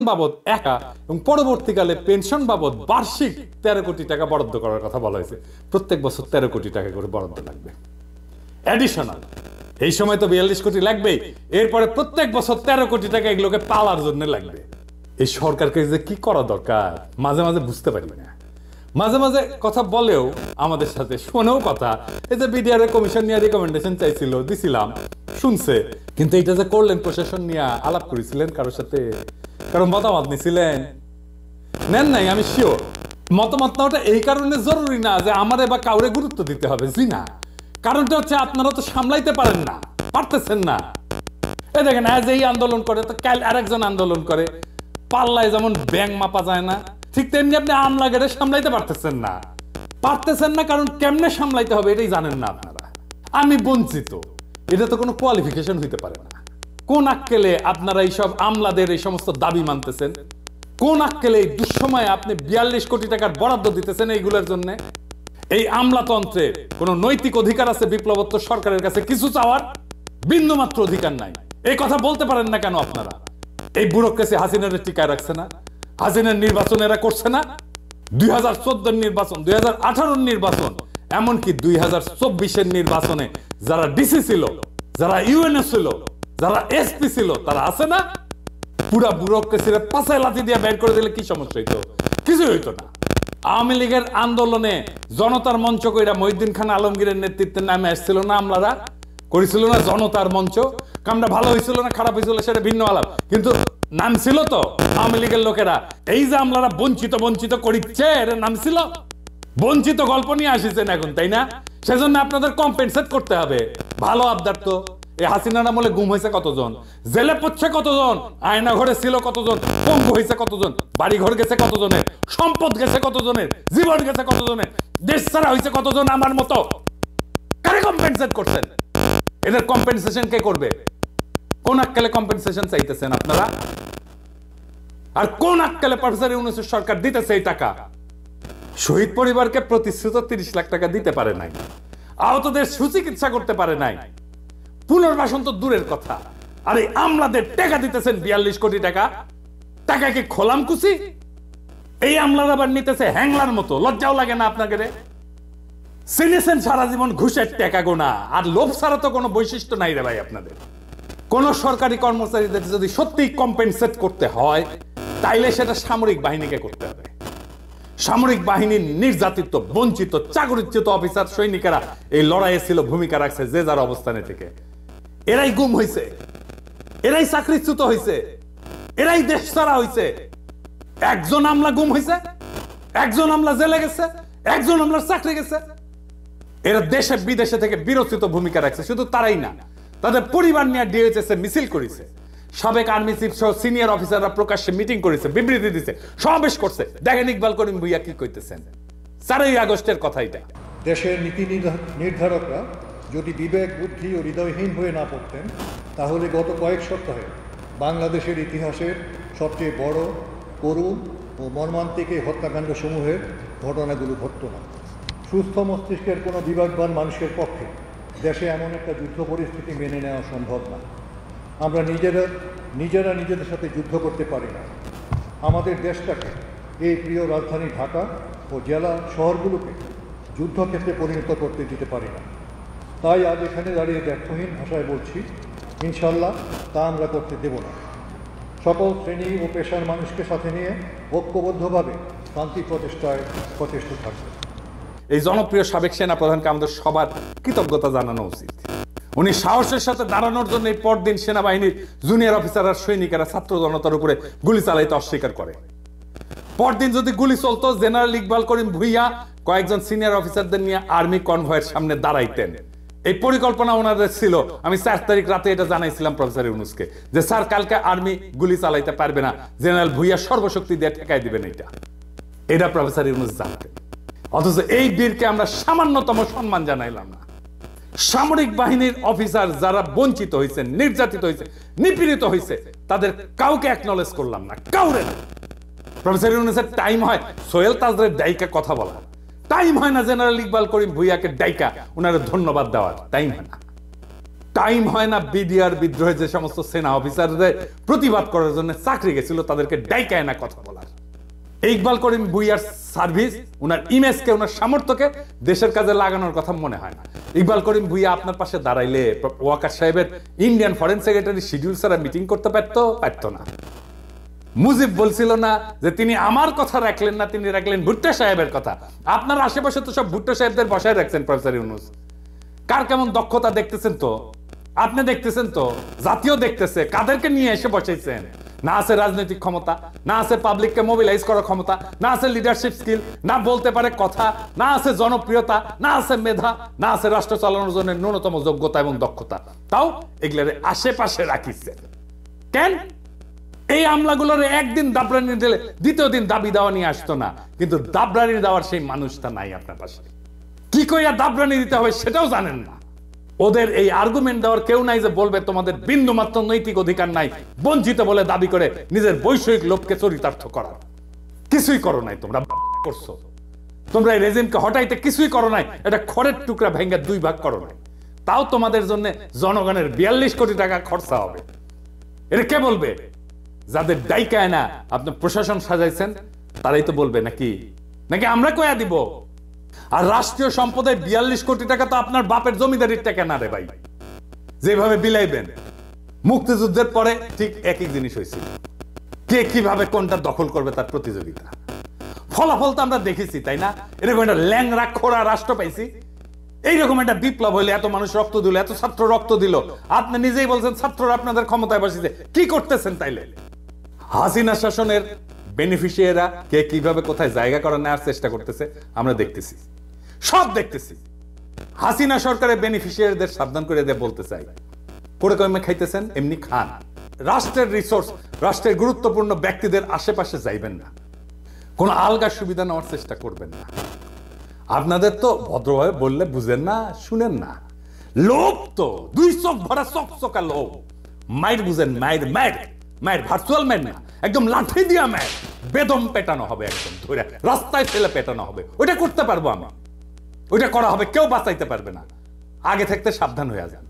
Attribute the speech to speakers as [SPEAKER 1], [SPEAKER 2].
[SPEAKER 1] বাবদ একা এবং পরবর্তীকালে পেনশন বাবদ বার্ষিক 13 কোটি টাকা বরাদ্দ করার কথা বলা হয়েছে। প্রত্যেক বছর 13 কোটি টাকা করে বরাদ্দ লাগবে অ্যাডিশনাল। এই সময় তো 42 কোটি লাগবেই, এরপরে প্রত্যেক বছর 13 কোটি টাকা এগুলোকে পালার জন্য লাগবে। এই সরকারকে যে কি করা দরকার মাঝে মাঝে বুঝতে পারি না। মাঝে মাঝে কথা বলেও আমাদের সাথে শোনেও কথা, এই যে বিডিআর কমিশন নিয়ে রিকমেন্ডেশন চাইছিল, দিছিলাম, শুনছে, কিন্তু এটা যে করলেন প্রশাসন নিয়ে আলাপ করেছিলেন কারোর সাথে, কারণ মতামত নিছিলেন? নেন নাই, আমি শিওর। মতামত নেওয়াটা এই কারণে জরুরি না যে আমারে বা কাউরে গুরুত্ব দিতে হবে, জি না। কারণটা হচ্ছে আপনারা তো সামলাইতে পারেন না, পারতেছেন না। এই দেখেন আজ এই আন্দোলন করে তো কাল আরেকজন আন্দোলন করে, পাল্লায় যেমন ব্যাং মাপা যায় না, ঠিক তেমনি আপনি আমলাগেরে সামলাইতে পারতেছেন না। পারতেছেন না কারণ কেমনে সামলাইতে হবে এটাই জানেন না আপনারা। আমি বঞ্চিত, এটা তো কোনো কোয়ালিফিকেশন হইতে পারে না। কোন আক্কেলে আপনারা এইসব আমলাদের এই সমস্ত দাবি মানতেছেন? কোন আক্কেলে এই দুঃসময়ে আপনি 42 কোটি টাকার বরাদ্দ দিতেছেন এইগুলোর জন্য? এই আমলাতন্ত্রের কোন নৈতিক অধিকার আছে বিপ্লবোত্তর সরকারের কাছে কিছু চাওয়ার? বিন্দুমাত্র অধিকার নাই। এই কথা বলতে পারেন না কেন আপনারা? এই ব্যুরোক্রেসি হাসিনার টিকায় রাখছে না? হাসিনার নির্বাচন এরা করছে না? 2014 নির্বাচন, 2018 নির্বাচন, এমনকি 2024 নির্বাচনে যারা ডিসি ছিল, যারা ইউএনও ছিল, যারা এসপি ছিল, তারা আছে না? পুরা ব্যুরোক্রেসির পাশায় লাথি দিয়ে বের করে দিলে কি সমস্যা হইতো? কিছু হইতো না। আওয়ামী লীগের আন্দোলনে জনতার মঞ্চ কইরা মহিউদ্দিন খান আলমগীরের নেতৃত্বে নামে আসছিল না আমলারা? করেছিল না জনতার মঞ্চ? কামটা ভালো হয়েছিল না খারাপ হয়েছিল সেটা ভিন্ন আলাপ, কিন্তু নাম ছিল তো আওয়ামী লীগের লোকেরা। এই যে আমলারা বঞ্চিত বঞ্চিত করিচ্ছে, এর নাম ছিল বঞ্চিত। গল্প নিয়ে আসিছেন এখন, তাই না? সেজন্য আপনাদের কম্পেনসেট করতে হবে। ভালো আবদার তো। এই হাসিনার আমলে গুম হয়েছে কতজন, জেলে পড়ছে কতজন, আয়না ঘরে ছিল কতজন, পঙ্গু হয়েছে কতজন, বাড়ি ঘর গেছে কতজনের, সম্পদ গেছে কতজনের, জীবন গেছে কতজনের, দেশ ছাড়া হয়েছে কতজন আমার মতো। কারে কম্পেনসেট করছেন? এদের কম্পেনসেশন কে করবে? কোন আক্কেলে কম্পেনসেশন চাইতেছেন আপনারা? আর কোন আক্কেলে প্রফেসর ইউনূসের সরকার দিতেছে এই টাকা? শহীদ পরিবারকে প্রতিশ্রুত 30 লাখ টাকা দিতে পারে নাই, আহতদের সুচিকিৎসা করতে পারে নাই, পুনর্বাসন তো দূরের কথা। আর এই আমলাদের টাকা দিতেছেন 42 কোটি টাকা। টাকা কি খোলাম কুচি? এই আমলারা আবার নিতেছে হ্যাংলার মতো। লজ্জাও লাগে না আপনাকে? চিনেছেন সারা জীবন ঘুষের টাকা গোনা, আর লোভ ছাড়া তো কোনো বৈশিষ্ট্য নাই রে ভাই আপনাদের। কোন সরকারি কর্মচারীদের যদি সত্যি কম্পেনসেট করতে হয় তাইলে সেটা সামরিক বাহিনীকে করতে হবে। সামরিক বাহিনীর নির্যাতিত, বঞ্চিত, চাকরিচ্যুত অফিসার সৈনিকেরা এই লড়াইয়ে ছিল, ভূমিকা রাখছে যে যার অবস্থানে থেকে। এরাই গুম হয়েছে, এরাই চাকরিচ্যুত হয়েছে, এরাই দেশ ছাড়া হয়েছে। একজন আমলা গুম হয়েছে, একজন আমলা জেলে গেছে, একজন আমলার চাকরি গেছে। এরা দেশে বিদেশে থেকে বিরচিত ভূমিকা রাখছে। শুধু তারাই না, তাদের পরিবার নিয়ে ডিএইচএস এ মিছিল করেছে, সাবেক আর্মি চিফ সহ সিনিয়র অফিসাররা প্রকাশ্যে মিটিং করেছে, বিবৃতি দিয়েছে, সমাবেশ করছে। দেখেন ইকবাল করিম ভুইয়া কি কইতেছেন। 4ই আগস্টের কথা এটা।
[SPEAKER 2] দেশের নীতি নির্ধারকরা যদি বিবেক, বুদ্ধি ও হৃদয়হীন হয়ে না পড়তেন তাহলে গত কয়েক সপ্তাহে বাংলাদেশের ইতিহাসের সবচেয়ে বড়, করুণ ও মর্মান্তিক এই হত্যাকাণ্ড সমূহের ঘটনাগুলো ঘটত না। সুস্থ মস্তিষ্কের কোনো বিবেকবান মানুষের পক্ষে দেশে এমন একটা যুদ্ধ পরিস্থিতি মেনে নেওয়া সম্ভব না। আমরা নিজেরা নিজেদের সাথে যুদ্ধ করতে পারি না। আমাদের দেশটাকে, এই প্রিয় রাজধানী ঢাকা ও জেলা শহরগুলোকে যুদ্ধক্ষেত্রে পরিণত করতে দিতে পারি না। তাই আজ এখানে দাঁড়িয়ে ব্যর্থহীন ভাষায় বলছি, ইনশাল্লাহ তা আমরা করতে দেব না। সকল শ্রেণী ও পেশার মানুষকে সাথে নিয়ে ঐক্যবদ্ধভাবে শান্তি প্রতিষ্ঠায় সচেষ্ট থাকবে।
[SPEAKER 1] এই জনপ্রিয় সাবেক সেনা প্রধানকে আমাদের সবার কৃতজ্ঞতা জানানো উচিত। উনি সাহসের সাথে দাঁড়ানোর জন্য এই পরদিন সেনাবাহিনীর জুনিয়র অফিসার আর সৈনিকেরা ছাত্র জনতার উপরে গুলি চালাইতে অস্বীকার করে। পরদিন যদি গুলি চলতো, জেনারেল ইকবাল করিম ভুইয়া কয়েকজন সিনিয়র অফিসারদের নিয়ে আর্মি কনভয়ের সামনে দাঁড়াইতেন। এই পরিকল্পনা ওনাদের ছিল। আমি 4 তারিখ রাতে এটা জানাইছিলাম প্রফেসর ইউনূসকে যে স্যার কালকে আর্মি গুলি চালাইতে পারবে না, জেনারেল ভুইয়া সর্বশক্তি দিয়ে ঠেকাই দিবেন। এটা প্রফেসর ইউনূস জানতেন। অথচ এই বীরকে আমরা সামান্যতম সম্মান জানাইলাম না। সামরিক বাহিনীর অফিসার যারা বঞ্চিত হয়েছে, নির্যাতিত হয়েছে, নিপীড়িত হয়েছে, তাদের কাউকে অ্যাকনলেজ করলাম না, কাউরে না। প্রফেসর ইউনূসের টাইম হয় সোহেল তাজরের ডাইকা কথা বলা, টাইম হয় না জেনারেল ইকবাল করিম ভুইয়াকে ডাইকা ওনার ধন্যবাদ দেওয়ার, টাইম হয় না। টাইম হয় না বিডিআর বিদ্রোহে যে সমস্ত সেনা অফিসারদের প্রতিবাদ করার জন্য চাকরি গেছিল তাদেরকে ডাইকায় না কথা বলার। ইকবাল করিম ভুইয়ার সার্ভিস, উনার ইমেজকে, উনার সামর্থ্যকে দেশের কাজে লাগানোর কথা মনে হয় না। ইকবাল করিম ভুইয়া আপনার পাশে দাঁড়াইলে ওয়াকার সাহেবের ইন্ডিয়ান ফরেন সেক্রেটারি শিডিউল ছাড়া মিটিং করতে পারতো না। মুজিব বলছিল না যে তিনি আমার কথা রাখলেন না, তিনি রাখলেন ভুট্টো সাহেবের কথা। আপনার আশেপাশে তো সব ভুট্টো সাহেবদের বসায় রাখছেন প্রফেসর ইউনূস। কার কেমন দক্ষতা দেখতেছেন তো, আপনি দেখতেছেন তো, জাতীয় দেখতেছে, কাদেরকে নিয়ে এসে বসাইছেন। না আছে রাজনৈতিক ক্ষমতা, না আছে পাবলিককে মোবিলাইজ করার ক্ষমতা, না আছে লিডারশিপ স্কিল, না বলতে পারে কথা, না আছে জনপ্রিয়তা, না আছে মেধা, না আছে রাষ্ট্র চালানোর জন্য ন্যূনতম যোগ্যতা এবং দক্ষতা। তাও এগুলোর আশেপাশে রাখিছে কেন? এই আমলাগুলোর একদিন দাবরানি দিলে দ্বিতীয় দিন দাবি দেওয়া নিয়ে আসতো না, কিন্তু দাবরানি দেওয়ার সেই মানুষটা নাই আপনার পাশে। কি কইয়া দাবরানি দিতে হবে সেটাও জানেন না। ওদের এই আর্গুমেন্ট দেওয়ার কেউ নাই যে বলবে তোমাদের বিন্দু মাত্র নৈতিক অধিকার নাই, বঞ্চিত বলে দাবি করে নিজের বৈষয়িক লোককে চরিতার্থ করার। কিছুই করো নাই তোমরা, করছো তোমরা এই রেজিমকে হটাইতে কিছুই করো নাই। এটা খড়ের টুকরা ভেঙে দুই ভাগ করো নাই। তাও তোমাদের জন্য জনগণের 42 কোটি টাকা খরচা হবে। এটা কে বলবে? যাদের ডাইকায় না আপনি প্রশাসন সাজাইছেন তারাই তো বলবে, নাকি নাকি আমরা কয়া দিব? আর রাষ্ট্রীয় সম্পদের 42 কোটি টাকা তো আপনার বাপের জমিদারির টাকা না রে ভাই। যেভাবে বিলাইবেন, মুক্তিযুদ্ধের পরে ঠিক একই জিনিস হয়েছিল। কে কিভাবে কোনটা দখল করবে তার প্রতিযোগিতা। ফলাফল তো আমরা দেখেছি, তাই না? এরকম একটা ল্যাংরা খোড়া রাষ্ট্র পাইছি। এইরকম একটা বিপ্লব হইলে এত মানুষ রক্ত দিল, এত ছাত্র রক্ত দিল। আপনি নিজেই বলছেন ছাত্ররা আপনাদের ক্ষমতায় বসেছে। কি করতেছেন তাইলে? হাসিনা শাসনের বেনিফিশিয়ারিরা কে কিভাবে কোথায় জায়গা করে নেওয়ার চেষ্টা করতেছে আমরা দেখতেছি, সব দেখতেছি। হাসিনা সরকারের বেনিফিশিয়ারিদের সাবধান করে দিয়ে বলতে চাই, করে কমে খাইতেছেন এমনি খান। রাষ্ট্রের রিসোর্স, রাষ্ট্রের গুরুত্বপূর্ণ ব্যক্তিদের আশেপাশে যাইবেন না, কোন আলগা সুবিধা নেওয়ার চেষ্টা করবেন না। আপনাদের তো ভদ্রভাবে বললে বুঝেন না, শুনেন না। লোভ তো দুই চোখ ভরা চকচকা লোভ। মায়ের বুঝেন, মায়ের মায়ের মায়ের ভার্চুয়াল মায়ের না, একদম লাঠি দিয়া মায়ের বেদম পেটানো হবে, একদম ধরে রাস্তায় ফেলে পেটানো হবে। ওইটা করতে পারবো আমি, ওইটা করা হবে, কেউ বাঁচাইতে পারবে না। আগে থাকতে সাবধান হয়ে যান।